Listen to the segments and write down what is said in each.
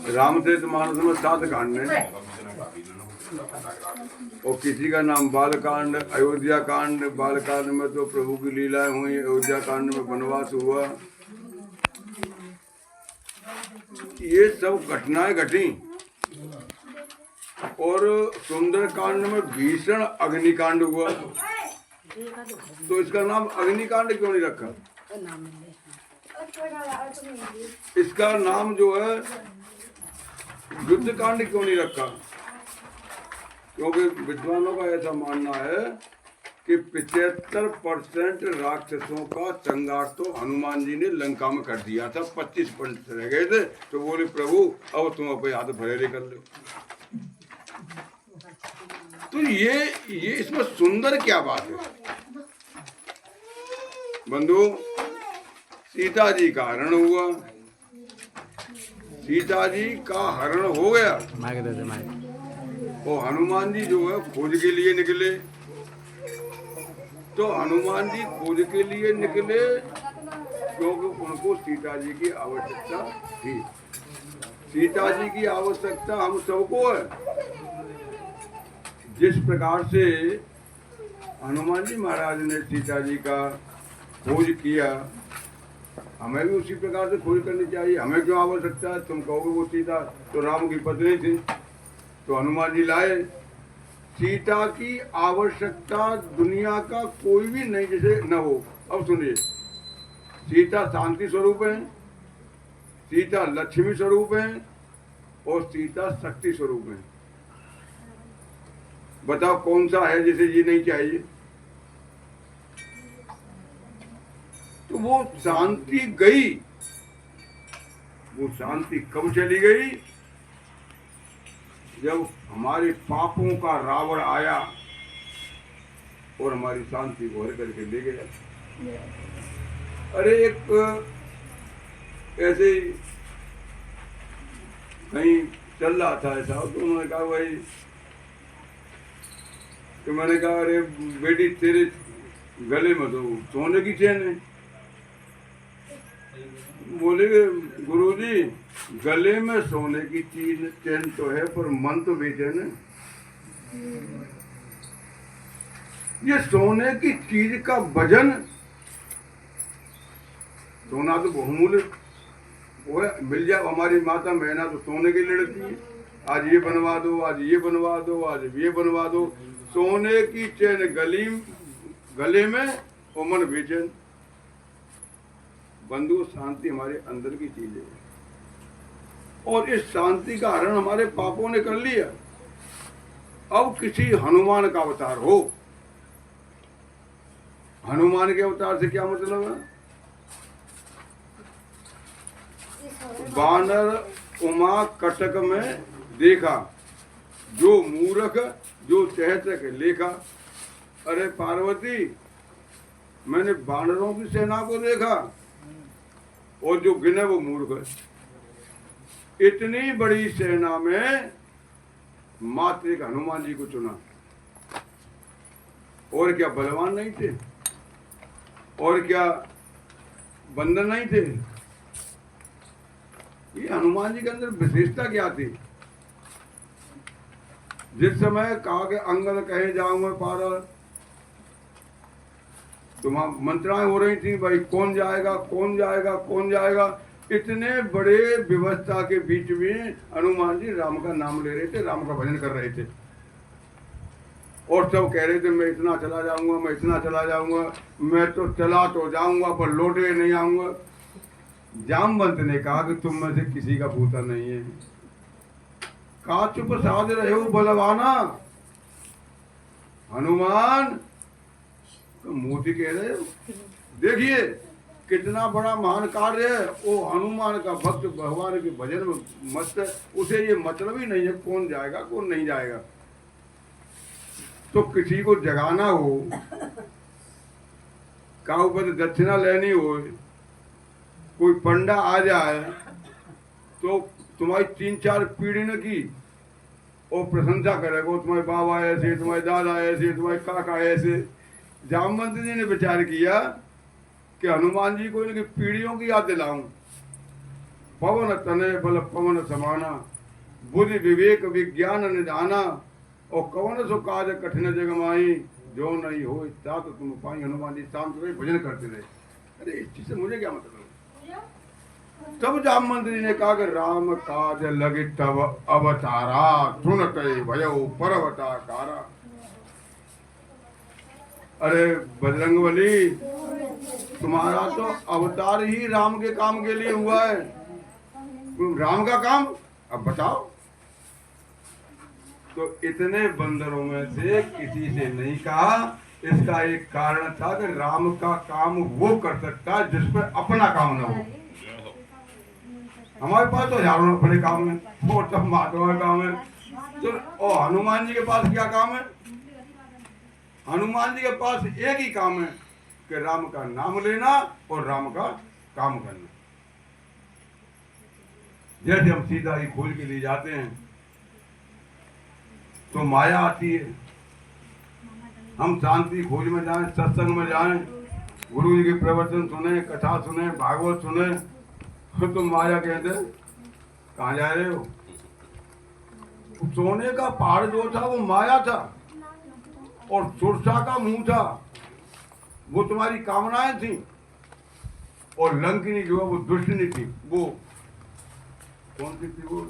रामचरितमानस में 7 कांड है और किसी का नाम बालकांड, अयोध्या कांड। बालकांड में तो प्रभु की लीलाएं हुई, अयोध्या कांड में वनवास हुआ। ये सब घटनाएं घटी। और सुंदर कांड में भीषण अग्निकांड हुआ। तो इसका नाम अग्निकांड क्यों नहीं रखा? इसका नाम जो है युद्ध कांड क्यों नहीं रखा? क्योंकि विद्वानों का ऐसा मानना है कि 75% राक्षसों का संहार तो हनुमान जी ने लंका में कर दिया था। 25% रह गए थे तो बोले प्रभु अब तुम अपने हाथ भरेरे कर लो। तो ये इसमें सुंदर क्या बात है बंधु? सीता जी का हरण हुआ। सीता जी का हरण हो गया और हनुमान जी जो है खोज के लिए निकले। तो हनुमान जी खोज के लिए निकले क्योंकि उनको सीता जी की आवश्यकता थी। सीता जी की आवश्यकता हम सबको है। जिस प्रकार से हनुमान जी महाराज ने सीता जी का खोज किया, हमें भी उसी प्रकार से खोज करनी चाहिए। हमें क्यों आवश्यकता है? तुम कहोगे वो सीता तो राम की पत्नी थी, तो हनुमान जी लाए। सीता की आवश्यकता दुनिया का कोई भी नहीं जैसे न हो। अब सुनिए, सीता शांति स्वरूप है, सीता लक्ष्मी स्वरूप है और सीता शक्ति स्वरूप है। बताओ कौन सा है जिसे ये नहीं चाहिए? तो वो शांति गई। वो शांति कब चली गई? जब हमारे पापों का रावण आया और हमारी शांति को हर करके ले गया। अरे एक ऐसे ही कहीं चल रहा था ऐसा, तो उन्होंने कहा भाई, तो मैंने कहा अरे बेटी तेरे गले में तो सोने की चेन है। बोले गुरुजी गले में सोने की चेन तो है पर मन तो बेचैन है। ये सोने की चीज का वजन, सोना तो बहुमूल्य वो है, मिल जाए। हमारी माता मैना तो सोने की लड़ती है, आज ये बनवा दो, आज ये बनवा दो, आज ये बनवा दो। सोने की चेन गले में और मन बेचैन। बंधु शांति हमारे अंदर की चीज है और इस शांति का हरण हमारे पापों ने कर लिया। अब किसी हनुमान का अवतार हो, हनुमान के अवतार से क्या मतलब है? बानर उमा कटक में देखा, जो मूर्ख जो चहचक लेखा। अरे पार्वती, मैंने बानरों की सेना को देखा और जो गिने वो मूर्ख है। इतनी बड़ी सेना में मात्र एक हनुमान जी को चुना। और क्या बलवान नहीं थे? और क्या बंदर नहीं थे? ये हनुमान जी के अंदर विशेषता क्या थी? जिस समय कहा कि अंगद कहे जाऊंगा पारा, तुम्हारा मंत्राएं हो रही थी भाई कौन जाएगा कौन जाएगा कौन जाएगा। इतने बड़े व्यवस्था के बीच में हनुमान जी राम का नाम ले रहे थे, राम का भजन कर रहे थे और सब कह रहे थे मैं इतना चला जाऊंगा, मैं इतना चला जाऊंगा, मैं तो चला तो जाऊंगा पर लौटे नहीं आऊंगा। जामवंत ने कहा कि तुम में से किसी का भूता नहीं है। कहा चुप साध रहे हो बलवाना। हनुमान तो मोदी कह रहे हो, देखिए कितना बड़ा महान कार्य है। वो हनुमान का भक्त भगवान के भजन में मस्त है, उसे ये मतलब ही नहीं है कौन जाएगा कौन नहीं जाएगा। तो किसी को जगाना हो, का ऊपर दक्षिणा लेनी हो, कोई पंडा आ जाए तो तुम्हारी 3-4 पीढ़ी न की और प्रशंसा करेगा, तुम्हारे बाबा ऐसे, तुम्हारे दादा ऐसे, तुम्हारे काका ऐसे। जामवंत जी ने विचार किया कि हनुमान जी को इनकी पीढ़ियों की याद दिलाऊं। पवन तनय बल पवन समाना, बुद्धि विवेक विज्ञान निधाना, और कवन सो काज कठिन जग माई, जो नहीं हो तात तुम पाई। हनुमान जी शांत रहे, भजन करते रहे। अरे इस चीज से मुझे क्या मतलब? तब जामवंत जी ने कहा कि राम काज लगे तब अवतारा, सुनत भयो पर्वताकारा। अरे बजरंगबली, तुम्हारा तो अवतार ही राम के काम के लिए हुआ है। राम का काम अब बताओ। तो इतने बंदरों में से किसी से नहीं कहा। इसका एक कारण था कि राम का काम वो कर सकता है जिस पर अपना काम न हो। हमारे पास तो हजारों अपने काम है, और सब महात्मा का काम है। तो और हनुमान जी के पास क्या काम है? हनुमान जी के पास एक ही काम है कि राम का नाम लेना और राम का काम करना। जैसे हम सीधा ही खोल के लिए जाते हैं तो माया आती है। हम शांति खोज में जाएं, सत्संग में जाएं, गुरु जी के प्रवचन सुने, कथा सुने, भागवत सुने, तो माया कहते कहाँ जा रहे हो? सोने का पहाड़ जो था वो माया था, और सुरसा का मुंह था वो तुम्हारी कामनाएं थी, और लंकिनी जो है वो दुष्टनी थी। वो कौन सी थी? वो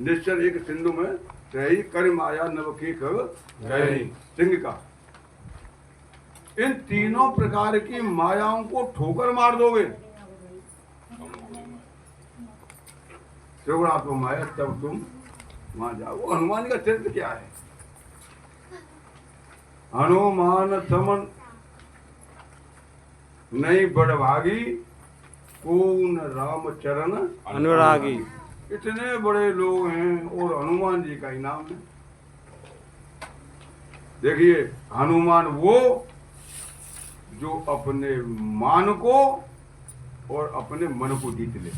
निश्चल एक सिंधु में रही, कर माया नवकेक रही, सिंह का। इन तीनों प्रकार की मायाओं को ठोकर मार दोगे तो माया, तब तुम वहां जाओ। हनुमान का चरित्र क्या है? हनुमान समन नहीं बड़भागी, कौन राम चरण अनुरागी। इतने बड़े लोग हैं और हनुमान जी का ही नाम है। देखिए, हनुमान वो जो अपने मान को और अपने मन को जीत ले।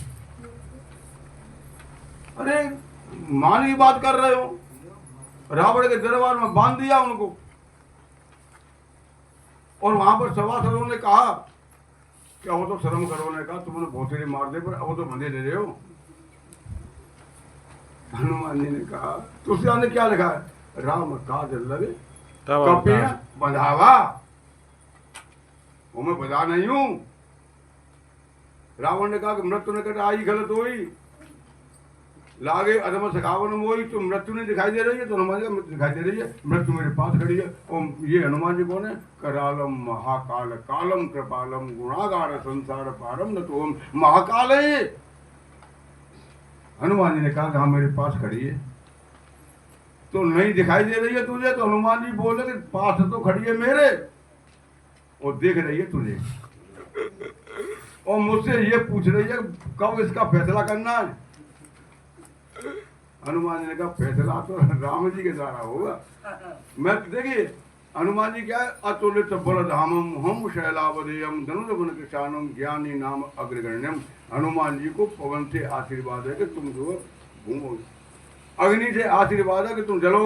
अरे मान की बात कर रहे हो, रावण के दरबार में बांध दिया उनको, और वहां पर सभासदों ने कहा क्या वो तो शर्म करो ने कहा, तुमने भौतेरे मार दे, पर अब तो बंधे ले रहे हो। हनुमान जी ने कहा, तुलसीदास ने क्या लिखा है? राम काज लगे कपि बंधावा। वो मैं बजा नहीं हूं। रावण ने कहा कि मृत्यु ने कहा आई गलत हुई, लागे अधम सखावन मोई। तो मृत्यु नहीं दिखाई दे रही है, तो हनुमान जी मृत्यु दिखाई दे रही है। मृत्यु मेरे पास खड़ी है। और ये हनुमान जी कौन है? करालम महाकाल कालम कृपालम गुणागार संसार पारम न तो महाकाल है। हनुमान जी ने कहा कि हाँ मेरे पास खड़ी है। तो नहीं दिखाई दे रही है तुझे? तो हनुमान जी बोले कि पास तो खड़ी है मेरे, और देख रही है तुझे, और मुझसे ये पूछ रही है कब इसका फैसला करना है। हनुमान जी ने कहा फैसला तो राम जी के द्वारा होगा। मैं देखिए हनुमान जी क्या है? अतुलित बलधामम हम शैलावदेयम धनुष गुण कृशानम ज्ञानी नाम अग्रगण्यम। हनुमान जी को पवन से आशीर्वाद है कि तुम जो घूमो, अग्नि से आशीर्वाद है कि तुम जलो।